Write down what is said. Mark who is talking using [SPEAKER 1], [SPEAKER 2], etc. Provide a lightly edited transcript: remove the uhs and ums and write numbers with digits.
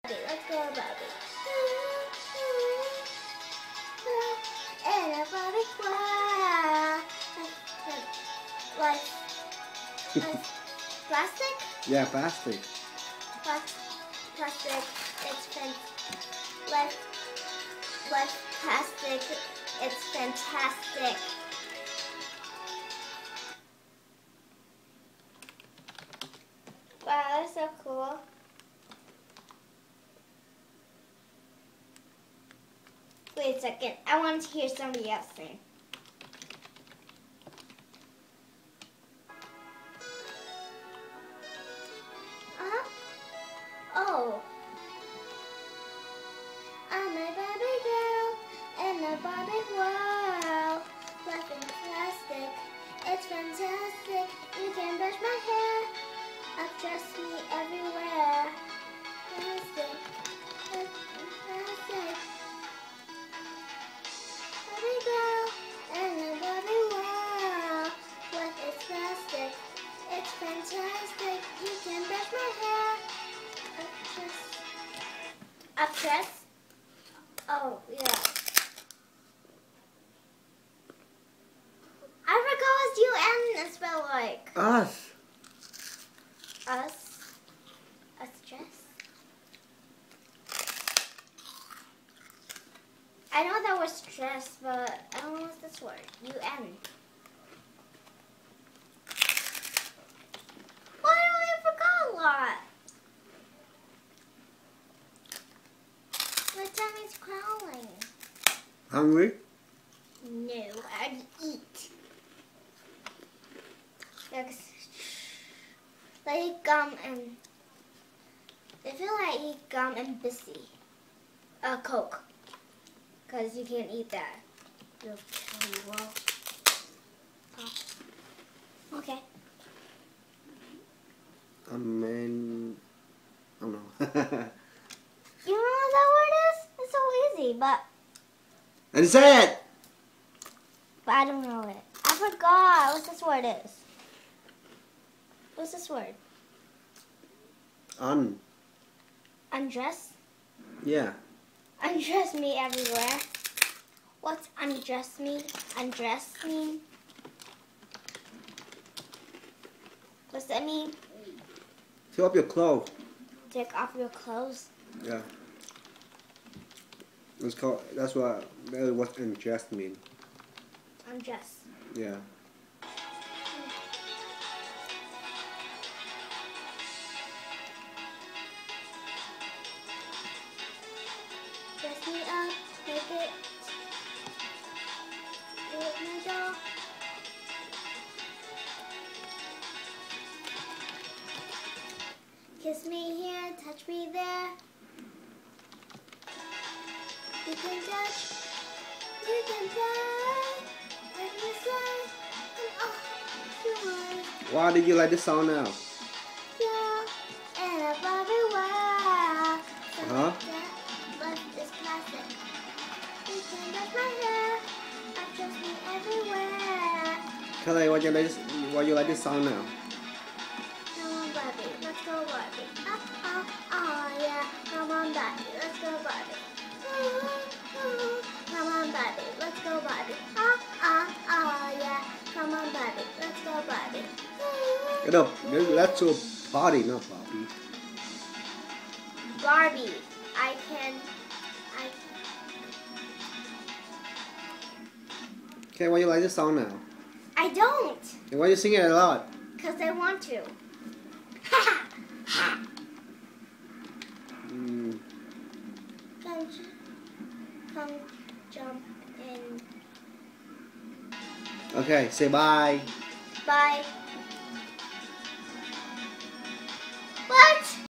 [SPEAKER 1] Let's go, Barbie. And a Barbie world. Like plastic?
[SPEAKER 2] Yeah, plastic.
[SPEAKER 1] Plastic. It's like plastic. It's fantastic. Wow, that's so cool. Wait a second. I want to hear somebody else sing. Oh. I'm a Barbie girl in a Barbie world. Life in plastic. It's fantastic. You can brush my hair. Trust me everywhere. Plastic. Plastic. Barbie girl in a Barbie world. Life is plastic. It's fantastic. You can brush my hair. Actress? Oh, yeah. I forgot what UN spell like.
[SPEAKER 2] Us.
[SPEAKER 1] Us? Actress? I know that was stress, but I don't know what's this word. UN. Why do I forgot a lot? My tummy's crawling.
[SPEAKER 2] Hungry?
[SPEAKER 1] No, I'd eat. Like gum and I feel like I eat gum and Bissy. Coke. Because you can't eat that. You'll kill you all. Oh. Okay.
[SPEAKER 2] I mean, I don't know.
[SPEAKER 1] You know what that word is? It's so easy, but
[SPEAKER 2] And say it!
[SPEAKER 1] I don't know it. I forgot what this word is. What's this word? Undress?
[SPEAKER 2] Yeah.
[SPEAKER 1] Undress me everywhere. What's undress me? Undress mean? What's that mean?
[SPEAKER 2] Take off your clothes.
[SPEAKER 1] Take off your clothes?
[SPEAKER 2] Yeah. It's called, that's what undress mean.
[SPEAKER 1] Undress.
[SPEAKER 2] Yeah.
[SPEAKER 1] Dress me up, make it. Do it, my doll. Kiss me here, touch me there. You can touch, you can play. Like you say, and all you want.
[SPEAKER 2] Why did you like this song now?
[SPEAKER 1] Yeah, and a Barbie world.
[SPEAKER 2] Huh?
[SPEAKER 1] Life is plastic. You can brush my hair. Trust me everywhere.
[SPEAKER 2] Kelly, why you like this song now?
[SPEAKER 1] Come on, Barbie, let's go, Barbie. Yeah. Come on, Barbie, let's go, Barbie. Come on, Barbie, let's go, Barbie. Yeah. Come on, Barbie, let's go, Barbie.
[SPEAKER 2] No, that's a party, not Bobby.
[SPEAKER 1] Barbie,
[SPEAKER 2] Okay, why you like this song now?
[SPEAKER 1] I don't,
[SPEAKER 2] And why you sing it a lot?
[SPEAKER 1] because I want to. Come jump in.
[SPEAKER 2] Okay, say bye.
[SPEAKER 1] Bye.